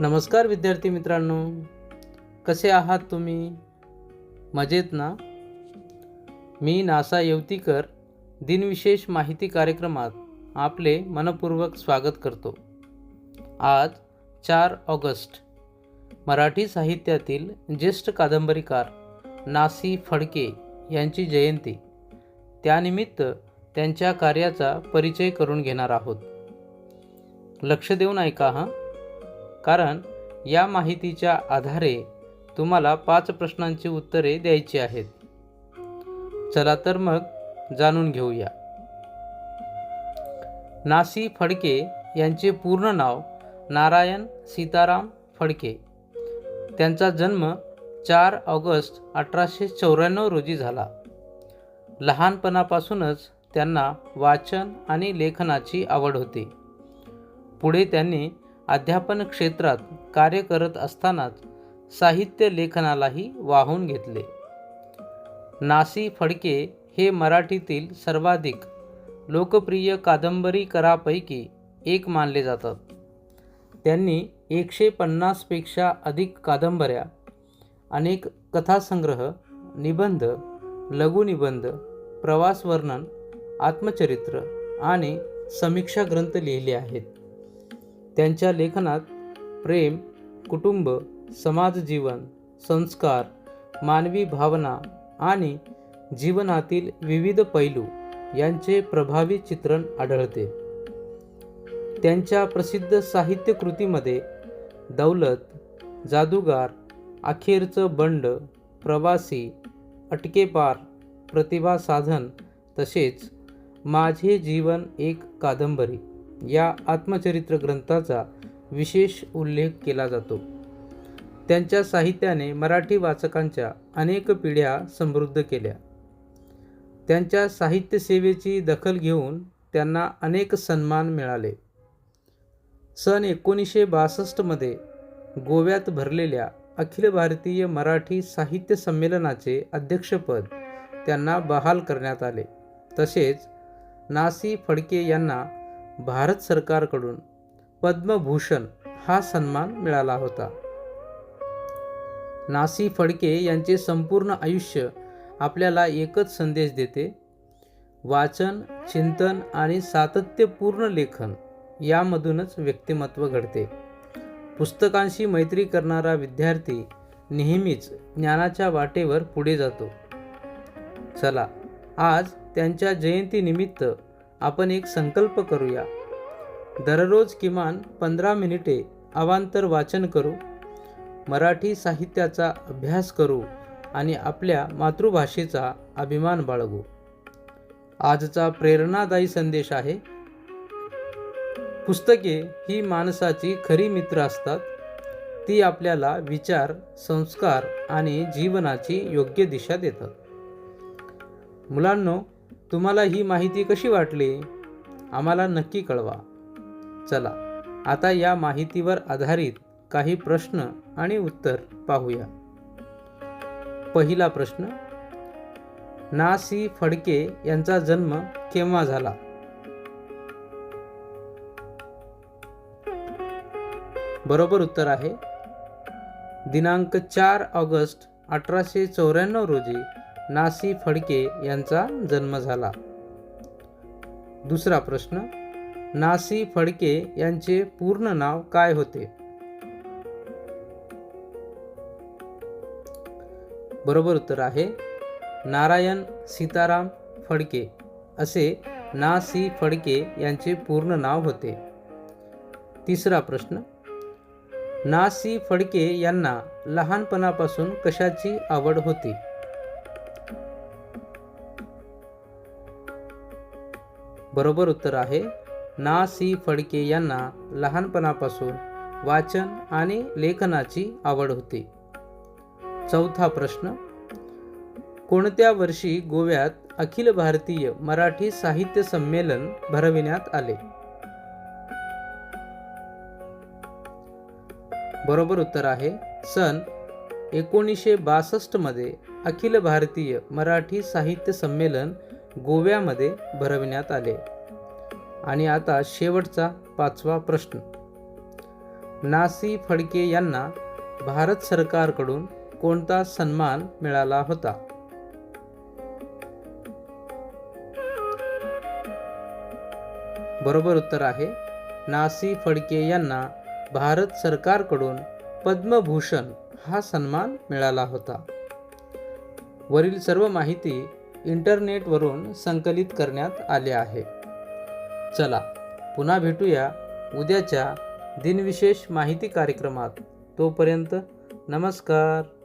नमस्कार विद्यार्थी मित्रांनो, कसे आहात तुम्ही? मजेत ना? मी नासा येवतीकर दिनविशेष माहिती कार्यक्रमात आपले मनपूर्वक स्वागत करतो. आज 4 ऑगस्ट मराठी साहित्यातील ज्येष्ठ कादंबरीकार ना.सी. फडके यांची जयंती. त्यानिमित्त त्यांच्या कार्याचा परिचय करून घेणार आहोत. लक्ष देऊन ऐका हां, कारण या माहितीच्या आधारे तुम्हाला 5 प्रश्नांची उत्तरे द्यायची आहेत. चला तर मग जाणून घेऊया. ना.सी. फडके यांचे पूर्ण नाव नारायण सीताराम फडके. त्यांचा जन्म 4 ऑगस्ट 1894 रोजी झाला. लहानपणापासूनच त्यांना वाचन आणि लेखनाची आवड होती. पुढे त्यांनी अध्यापन क्षेत्रात कार्य करत असतानाच साहित्य लेखनालाही वाहून घेतले. ना.सी. फडके हे मराठीतील सर्वाधिक लोकप्रिय कादंबरीकारांपैकी एक मानले जातात. त्यांनी 150 पेक्षा अधिक कादंबऱ्या, अनेक कथासंग्रह, निबंध, लघुनिबंध, प्रवास वर्णन, आत्मचरित्र आणि समीक्षा ग्रंथ लिहिले आहेत. त्यांच्या लेखनात प्रेम, कुटुंब, समाजजीवन, संस्कार, मानवी भावना आणि जीवनातील विविध पैलू यांचे प्रभावी चित्रण आढळते. त्यांच्या प्रसिद्ध साहित्य कृतीमध्ये दौलत, जादूगार, अखेरचं बंड, प्रवासी, अटकेपार, प्रतिभा साधन तसेच माझे जीवन एक कादंबरी या आत्मचरित्र ग्रंथाचा विशेष उल्लेख केला जातो. त्यांच्या साहित्याने मराठी वाचकांच्या अनेक पिढ्या समृद्ध केल्या. त्यांच्या साहित्य सेवेची दखल घेऊन त्यांना अनेक सन्मान मिळाले. सन 1962 मध्ये गोव्यात भरलेल्या अखिल भारतीय मराठी साहित्य संमेलनाचे अध्यक्षपद त्यांना बहाल करण्यात आले. तसेच ना.सी. फडके यांना भारत सरकारकडून पद्मभूषण हा सन्मान मिळाला होता. ना.सी. फडके यांचे संपूर्ण आयुष्य आपल्याला एकच संदेश देते: वाचन, चिंतन आणि सातत्यपूर्ण लेखन यामधूनच व्यक्तिमत्व घडते. पुस्तकांशी मैत्री करणारा विद्यार्थी नेहमीच ज्ञानाच्या वाटेवर पुढे जातो. चला, आज त्यांच्या जयंतीनिमित्त आपण एक संकल्प करूया. दररोज किमान 15 मिनिटे अवांतर वाचन करू, मराठी साहित्याचा अभ्यास करू आणि आपल्या मातृभाषेचा अभिमान बाळगू. आजचा प्रेरणादायी संदेश आहे: पुस्तके ही माणसाची खरी मित्र असतात. ती आपल्याला विचार, संस्कार आणि जीवनाची योग्य दिशा देतात. मुलांनो, तुम्हाला ही माहिती कशी वाटली? आम्हाला नक्की कळवा. चला, आता या माहितीवर आधारित काही प्रश्न आणि उत्तर पाहूया. पहिला प्रश्न: ना.सी. फडके यांचा जन्म केव्हा झाला? बरोबर उत्तर आहे दिनांक 4 ऑगस्ट 1894 रोजी ना.सी. फडके यांचा जन्म झाला. दुसरा प्रश्न: ना.सी. फडके यांचे पूर्ण नाव काय होते? बरोबर उत्तर आहे नारायण सीताराम फडके असे ना.सी. फडके यांचे पूर्ण नाव होते. तिसरा प्रश्न: ना.सी. फडके यांना लहानपणापासून कशाची आवड होती? बरोबर उत्तर आहे ना.सी. फडके यांना लहानपणापासून वाचन आणि लेखनाची आवड होती. चौथा प्रश्न: कोणत्या वर्षी गोव्यात अखिल भारतीय मराठी साहित्य संमेलन भरविण्यात आले? बरोबर उत्तर आहे सन 1962 मध्ये अखिल भारतीय मराठी साहित्य संमेलन गोव्यामध्ये भरविण्यात आले. आणि आता शेवटचा 5वा प्रश्न: नासी फडके यांना भारत सरकारकडून कोणता सन्मान मिळाला होता? बरोबर उत्तर आहे नासी फडके यांना भारत सरकारकडून पद्मभूषण हा सन्मान मिळाला होता. वरील सर्व माहिती इंटरनेटवरून संकलित करण्यात आले आहे. चला पुन्हा भेटूया उद्याच्या दिनविशेष माहिती कार्यक्रमात. तोपर्यंत नमस्कार.